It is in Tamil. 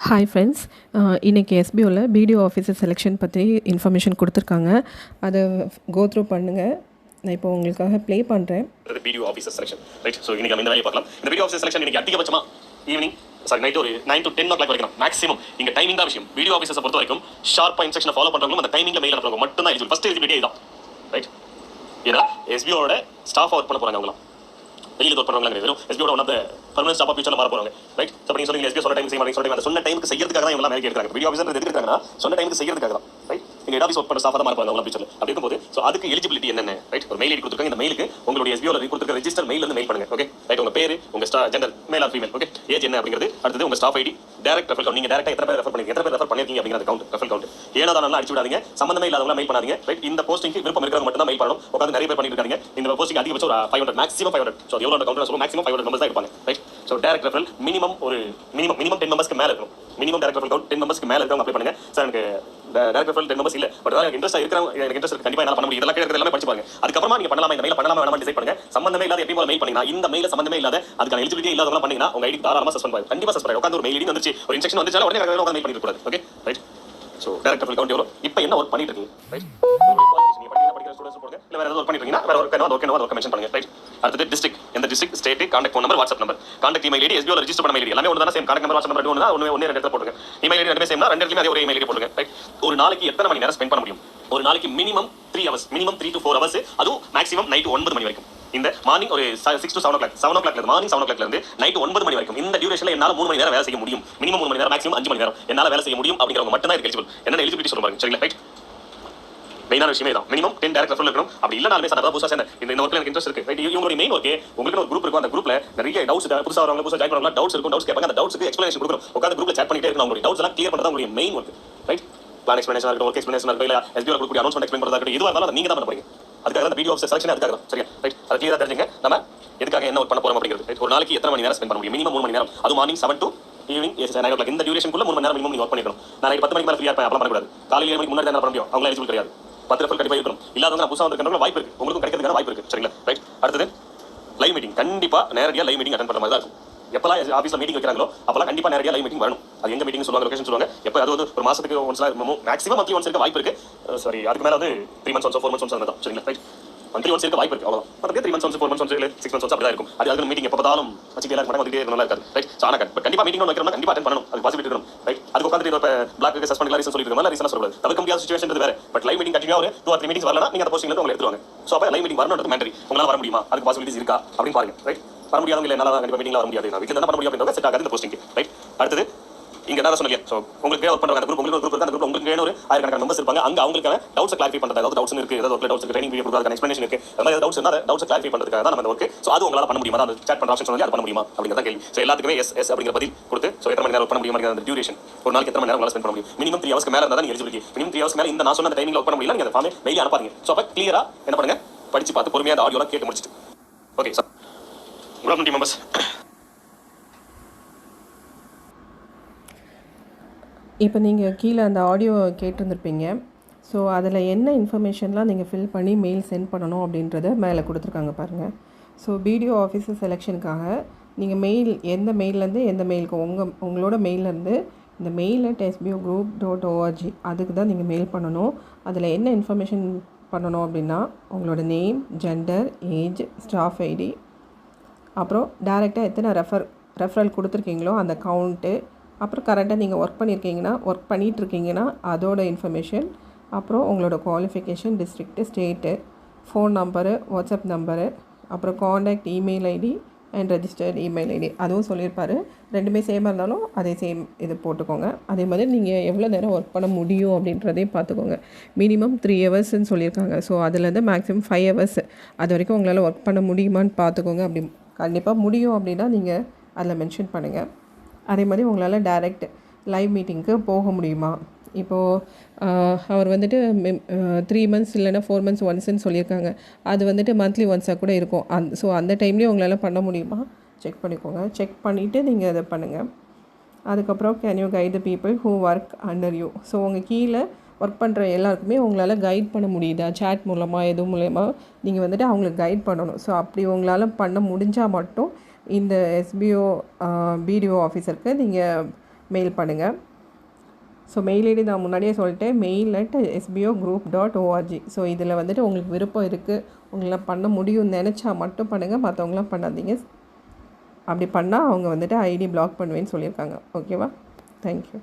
ஹாய் ஃப்ரெண்ட்ஸ், இன்றைக்கி எஸ்பிஓவில் பிடிஓ ஆஃபீஸர் செலெக்ஷன் பற்றி இன்ஃபர்மேஷன் கொடுத்துருக்காங்க. அதை கோ த்ரூ பண்ணுங்கள். நான் இப்போ உங்களுக்காக ப்ளே பண்ணுறேன். BDO officer selection right. So இன்றைக்கி நம்ம இந்த வேலையை பார்க்கலாம். இந்த பிடிஓ ஆஃபீஸர் செலெக்ஷன் இன்றைக்கி அதிகபட்சமாக ஈவினிங் நைட் ஒரு 9 to 10 o'clock வரைக்கும் மேக்ஸிமம். இங்கே டைமிங் தான் விஷயம். பிடிஓ ஆஃபீஸர்ஸை பொறுத்த வரைக்கும் ஷார்ப்பாக இன்ஸ்ட்ரக்ஷனை ஃபாலோ பண்ணுறவங்களும் அந்த டைமிங்கில் மெயில் அனுப்புறவங்க மட்டும் தான் எலிஜிபிள். ஃபஸ்ட் எலிஜிபிலிட்டி தான் ரைட். ஏன்னா எஸ்பிஓட ஸ்டாஃபாக ஒர்க் பண்ண போகிறாங்க. அவங்களாம் வெளியில் ஒர்க் பண்ணுறாங்க. வெறும் எஸ்பிஓட one of the permanent staff ஃபியூச்சரில் மாற போகிறாங்க ரைட். ஸோ நீங்கள் சொல்லுங்கள் எஸ்பிஓ சொன்ன டைம் செய்ய மாட்டேங்க. அந்த சொன்ன டைமுக்கு செய்யறதுக்காக தான் இவங்க மேலே கேட்குறாங்க. பிடிஓ ஆஃபீஸர் எதுக்கு இருக்காங்கன்னா சொன்ன டைமுக்கு செய்யறதுக்காக தான் ரைட். நீங்கள் ஹெட் ஆஃபீஸ் ஒர்க் பண்ண ஸ்டாஃபாக தான் மாற போகிறாங்க அவங்க ஃபியூச்சரில். அப்படி இருக்கும்போது ஸோ அதுக்கு எலிஜிபிலிட்டி என்னென்ன ரைட். ஒரு மெயில் ஐடி கொடுத்துருக்காங்க. இந்த மெயிலுக்கு உங்களுடைய எஸ்பிஓவில் கொடுத்துருக்க ரெஜிஸ்டர் மெயில் வந்து மெயில் பண்ணுங்க. Okay right. உங்கள் பேர், உங்கள் gender, male or female, okay, age என்ன அப்படிங்கிறது. அடுத்தது உங்கள் staff ID, direct refer count. நீங்கள் டேரக்டாக எத்தனை பேர் ரெஃபர் பண்ணிருக்கீங்க அப்படிங்கிற கவுண்ட், ரெஃபர் கவுண்ட். ஏனாதான் அடிச்சு விடாதீங்க. சம்பந்தமே இல்லாதவங்க மெயில் பண்ணாதீங்க ரைட். இந்த போஸ்டிங்க்கு விருப்பம் இருக்கிறவங்க மட்டும் தான் மெயில் பண்ணணும். உட்காந்து நிறைய பேர் பண்ணிட்டு இருக்காங்க. இந்த போஸ்டிங் அதிகபட்சம் ஒரு 500 மேக்ஸிமம் 500. ஸோ எவ்வளோ கவுண்ட் சொல்லுவோம், மேக்ஸிமம் 500 மெம்பர்ஸ் தான் இருப்பாங்க right. So direct referral minimum 10 மெம்பர்ஸ்க்கு மேலே இருக்கும். மினிமம் டேரக்ட் ரெஃபரல் கவுண்ட் 10 மெம்பர்ஸ்க்கு மேலே இருக்கவங்க அப்ளை பண்ணுங்க. சார் எனக்கு டேரக்ட் ரெஃபரல் 10 மெம்பர்ஸ் இல்லை, பட் எனக்கு இன்ட்ரெஸ்ட் இருக்கிறவங்க, எனக்கு இன்ட்ரெஸ்ட் கண்டிப்பாக என்னால் பண்ண முடியும். இதெல்லாம் கேட்கறது எல்லாமே படிச்சு பாருங்க. அதுக்கப்புறமா நீங்கள் பண்ணலாமா இந்த மெயில் பண்ணலாமா வேணாமா டிசைட் பண்ணுங்க. சம்பந்தமே இல்லாத எப்பயும் மெயில் பண்ணீங்கன்னா, இந்த மெயில சம்பந்தமே இல்லாத அதுக்கான எலிஜிபிலிட்டி இல்லாதவங்க பண்ணீங்கன்னா உங்க ஐடி தாராளமாக சஸ்பெண்ட் ஆகும். கண்டிப்பாக சஸ்பெண்ட் ஆகும். உட்காந்து ஒரு மெயில் ஐடி வந்துச்சு, ஒரு இன்ஸ்ட்ரக்ஷன் வந்துச்சு, உடனே உட்காந்து மெயில் பண்ணிட்டு கூடாது. Okay right. So direct referral count எவ்வளோ, இப்போ என்ன ஒர்க் பண்ணிட்டு இருக்கீங்க ரைட். படிக்கிற ஸ்டூடெண்ட்ஸ் போடுங்க. இல்லை வேற ஏதாவது ஒர்க் பண்ணிட்டு இருக்கீங்கன்னா வேற ஒர்க் மென்ஷன் பண்ணுங்க ரைட். அடுத்தது டிஸ்ட்ரிக்ட், எந்த district, state, contact phone number, WhatsApp number, contact email ID, எஸ்பிஓல ரெஜிஸ்டர் பண்ண மெயில் ஐடி எல்லாமே ஒன்று தானே. Same contact number, WhatsApp number ஒன்று ரெண்டு இடத்துல போடுங்க. இமெயில் ஐடி ரெண்டுமே சேம்னா ரெண்டு இடத்துலையும் அதே ஒரு இமெயில் ஐடி போடுங்க ரைட். ஒரு நாளைக்கு எத்தனை மணி நேரம் ஸ்பெண்ட் பண்ண முடியும்? ஒரு நாளைக்கு minimum 3 hours, minimum 3 to 4 hours. அதுவும் மேக்ஸிமம் நைட் 9 மணி வரைக்கும். இந்த மார்னிங் ஒரு 6 to 7 o'clock, 7 o'clock morning 7 o'clock இருந்து நைட் 9 மணி வரைக்கும். இந்த டியூரேஷன்ல என்னால் 3 மணி நேரம் வேலை செய்ய முடியும். மினிமம் 3 மணி நேரம், மேக்ஸிமம் 5 மணி நேரம் என்னால் வேலை செய்ய முடியும் அப்படிங்கிறவங்க மட்டும் தான் எலிஜிபிள். என்ன எலிஜிபிலிட்டி சொல்ல பாருங்க சரிங்களா ரைட். மெயினான விஷயமே தான். மினிமம் 10 டேரக்ட் ரெஃபரல் இருக்கணும். அப்படி இல்லனாலுமே சார் அதான் புதுசாக சேர்ந்த இந்த ஒர்க்கில் எனக்கு இன்ட்ரெஸ்ட் இருக்கு ரைட். இவங்களுடைய மெயின் ஒர்க்கு உங்களுக்கு ஒரு குரூப் இருக்கும். அந்த குரூப்ல நிறைய டவுட்ஸ், புதுசாக வரவங்க, புதுசாக ஜாயின் பண்ணவங்க டவுட்ஸ் இருக்கும். டவுட்ஸ் கேட்பாங்க. அந்த டவுட்ஸ்க்கு எக்ஸ்பிளேஷன் கொடுக்கணும். உட்காந்து குரூப்ல சாட் பண்ணிட்டே இருக்கணும். உங்களுடைய டவுட்ஸ் எல்லாம் கிளியர் பண்ணுறது உங்களுடைய main work right. Plan explanation இருக்கட்டும், ஒர்க் எக்ஸ்பிளேஷன் இருக்கட்டும், இல்லை எஸ்பிஓ கொடுக்கக்கூடிய அனௌன்ஸ்மெண்ட் எக்ஸ்பிளைன் பண்ணுறதா இருக்கட்டும், எதுவாக இருந்தாலும் நீங்கள் தான் பண்ண போறீங்க. அதுக்காக தான் பிடிஓ ஆஃபீஸர் செலெக்ஷன் அதுக்காக தான் சரியா ரைட். அதை கிளியராக தெரிஞ்சுங்க. நம்ம எதுக்காக என்ன ஒர்க் பண்ண போறோம் அப்படிங்கிறது ரைட். ஒரு நாளைக்கு எத்தனை மணி நேரம் ஸ்பெண்ட் பண்ண முடியும்? மினிமம் 3 மணி நேரம். அது மார்னிங் 7 to ஈவினிங் 9 o'clock. இந்த டியூரேஷனுக்குள்ள 3 மணி நேரம் மினிமம் நீங்கள் ஒர்க் பண்ணிக்கணும். நான் 10 மணிக்கு மேலே ஃப்ரீயாக இருப்பேன், அப்ளை பண்ணக்கூடாது. காலையில் 7 மணிக்கு முன்னாடி தான் பண்ண முடியும். அவங்க எலிஜிபிள் கிடையாது. 10 ரெஃபரல் கண்டிப்பாக இருக்கணும். இல்லாதவங்க புதுசாக வந்திருக்கிறவங்க வாய்ப்பு இருக்கு, உங்களுக்கு கிடைக்கிறதுக்கான வாய்ப்பு இருக்கு சரிங்களா ரைட். அடுத்தது லைவ் மீட்டிங். கண்டிப்பாக நேரடியாக லைவ் மீட்டிங் அட்டெண்ட் பண்ணுற மாதிரி தான் இருக்கும். எப்பெல்லாம் ஆஃபீஸில் மீட்டிங் வைக்கிறாங்களோ அப்பெல்லாம் கண்டிப்பாக நேரடியாக லைவ் மீட்டிங் வரணும். அது எங்க மீட்டிங் சொல்லுவாங்க, லொகேஷன் சொல்லுவாங்க. எப்போ அது ஒரு மாசத்துக்கு ஒன்ஸ், மேக்ஸிமம் மந்த்லி ஒன்ஸ் இருக்க வாய்ப்பு இருக்கு. சாரி, அதுக்கு மேலே 3 months ஒன்ஸ், 4 months ஒன்ஸ் தான் சரிங்களா ரைட். மந்த்லி ஒன்ஸ் இருக்க வாய்ப்பு இருக்கு அவ்வளோ. மற்ற 3 months once, 4 months once, 6 months once அப்படி தான் இருக்கும். அது மீட்டிங் எப்போ பார்த்தாலும் வச்சுட்டு எல்லாரும் வந்துட்டே நல்லா இருக்காது ரைட். ஸோ ஆனால் கண்டிப்பாக மீட்டிங் வைக்கிறோம்னா கண்டிப்பாக அட்டெண்ட் பண்ணணும். அது பாசிபிலிட்டி இருக்கணும் ரைட். அதுக்கு உட்காந்து இப்போ பிளாக்கு சஸ்பெண்ட் ரீசன் சொல்லிட்டு இருக்கோம். ரீசன் சொல்லக்கூடாது. தவிர்க்க முடியாத சிச்சுவேஷன் வேற. பட் லைவ் மீட்டிங் கண்டினியூ ஒரு 2 or 3 மீட்டிங்ஸ் வரலனா நீங்க அந்த போஸ்டிங்ல உங்களை எடுத்துருவாங்க. ஸோ அப்போ லைவ் மீட்டிங் வரணும்ன்றது மேண்டரி. உங்களால் வர முடியுமா, அதுக்கு பாசிபிலிட்டிஸ் இருக்கா அப்படின்னு பாருங்க ரைட். வர முடியாதவங்க இல்லை, என்னால் கண்டிப்பாக மீட்டிங்ல வர முடியாது, நான் வீட்டில் தான் பண்ண முடியும் அப்படின்றவங்க செட் ஆகாது இந்த போஸ்டிங் ரைட். அடுத்தது இங்க என்ன சொன்னீங்க, ஸோ உங்களுக்கு ஒர்க் பண்ணுறாங்க அந்த குரூப், உங்களுக்கு ஒரு குரூப் இருக்கு. அந்த குரூப் உங்களுக்கு ஒரு 1000 மெம்பர்ஸ் இருப்பாங்க. அங்கே அவங்களுக்கான டவுட்ஸ் கிளாரிஃபை பண்ணுறது, அதாவது டவுட்ஸ் இருக்கு, ஏதாவது ஒரு டவுட்ஸ் ட்ரைனிங் வீடியோ கொடுக்குறது, எக்ஸ்பிளேஷன் இருக்கு, அந்த மாதிரி டவுட்ஸ் இருந்தால் டவுட்ஸ் கிளாரிஃபை பண்ணுறதுக்காக தான் நம்ம அந்த ஒர்க். ஸோ அது உங்களால் பண்ண முடியுமா, அந்த சாட் பண்ணுற ஆப்ஷன் சொல்லி அது பண்ண முடியுமா அப்படிங்கிறத கேள்வி. ஸோ எல்லாத்துக்குமே எஸ் அப்படிங்கிற பதில் கொடுத்து, ஸோ எத்தனை மணி நேரம் ஒர்க் பண்ண முடியும் அப்படிங்கிற அந்த டியூரேஷன், ஒரு நாளைக்கு எத்தனை மணி நேரம் உங்களால் ஸ்பெண்ட் பண்ண முடியும். மினிமம் 3 hours மேலே இருந்தால் தான் எலிஜிபிலிட்டி. மினிமம் 3 hours மேலே இந்த நான் சொன்ன டைமிங் ஒர்க் பண்ண முடியல, நீங்கள் அந்த ஃபார்மே மெயில் அனுப்பாங்க. ஸோ அப்போ கிளியரா என்ன பண்ணுங்க, படிச்சு பார்த்து பொறுமையாக அந்த ஆடியோலாம் கேட்டு முடிச்சுட்டு. Okay sir, good afternoon members. இப்போ நீங்கள் கீழே அந்த ஆடியோ கேட்டிருந்துருப்பீங்க. ஸோ அதில் என்ன இன்ஃபர்மேஷன்லாம் நீங்கள் ஃபில் பண்ணி மெயில் சென்ட் பண்ணணும் அப்படின்றத மேலே கொடுத்துருக்காங்க பாருங்கள். ஸோ பிடிஓ ஆஃபீஸர் செலெக்ஷனுக்காக நீங்கள் மெயில், எந்த மெயிலேருந்து எந்த மெயிலுக்கு உங்களோட மெயிலேருந்து இந்த mail@sbogroup.org அதுக்கு தான் நீங்கள் மெயில் பண்ணணும். அதில் என்ன இன்ஃபர்மேஷன் பண்ணணும் அப்படின்னா உங்களோட name, gender, age, staff ID, அப்புறம் டேரெக்டாக எத்தனை ரெஃபரல் கொடுத்துருக்கீங்களோ அந்த கவுண்ட்டு, அப்புறம் கரெக்டாக நீங்கள் ஒர்க் பண்ணிகிட்ருக்கீங்கன்னா அதோட இன்ஃபர்மேஷன், அப்புறம் உங்களோட qualification, district, state, phone number, WhatsApp number, அப்புறம் contact email ID and registered email ID அதுவும் சொல்லியிருப்பார். ரெண்டுமே சேமாக இருந்தாலும் அதே சேம் இது போட்டுக்கோங்க. அதே மாதிரி நீங்கள் எவ்வளோ நேரம் ஒர்க் பண்ண முடியும் அப்படின்றதையும் பார்த்துக்கோங்க. மினிமம் 3 hours சொல்லியிருக்காங்க. ஸோ அதுலேருந்து மேக்ஸிமம் 5 hours அது வரைக்கும் உங்களால் ஒர்க் பண்ண முடியுமான்னு பார்த்துக்கோங்க. அப்படி கண்டிப்பாக முடியும் அப்படின்னா நீங்கள் அதில் மென்ஷன் பண்ணுங்கள். அதே மாதிரி உங்களால் டைரக்ட் லைவ் மீட்டிங்க்கு போக முடியுமா? இப்போது அவர் வந்துட்டு 3 months இல்லைன்னா 4 months ஒன்ஸ்ன்னு சொல்லியிருக்காங்க. அது வந்துட்டு மந்த்லி ஒன்ஸாக கூட இருக்கும். ஸோ அந்த டைம்லேயும் உங்களால் பண்ண முடியுமா செக் பண்ணிக்கோங்க. செக் பண்ணிவிட்டு நீங்கள் அதை பண்ணுங்கள். அதுக்கப்புறம் can you guide the people who work under you. So உங்கள் கீழே ஒர்க் பண்ணுற எல்லாருக்குமே உங்களால் கைட் பண்ண முடியுதா, சேட் மூலமாக எது மூலயமா நீங்கள் வந்துட்டு அவங்களுக்கு கைட் பண்ணணும். ஸோ அப்படி உங்களால் பண்ண முடிஞ்சால் மட்டும் இந்த எஸ்பிஓ பிடிஓ ஆஃபீஸருக்கு நீங்கள் மெயில் பண்ணுங்கள். ஸோ மெயில் ஐடி நான் முன்னாடியே சொல்லிட்டேன், mail@sbogroup.org. ஸோ இதில் வந்துட்டு உங்களுக்கு விருப்பம் இருக்குது, உங்களால் பண்ண முடியும்னு நினச்சா மட்டும் பண்ணுங்கள், மற்றவங்களாம் பண்ணாதீங்க. அப்படி பண்ணால் அவங்க வந்துட்டு ஐடி பிளாக் பண்ணுவேன்னு சொல்லியிருக்காங்க. ஓகேவா? தேங்க்யூ.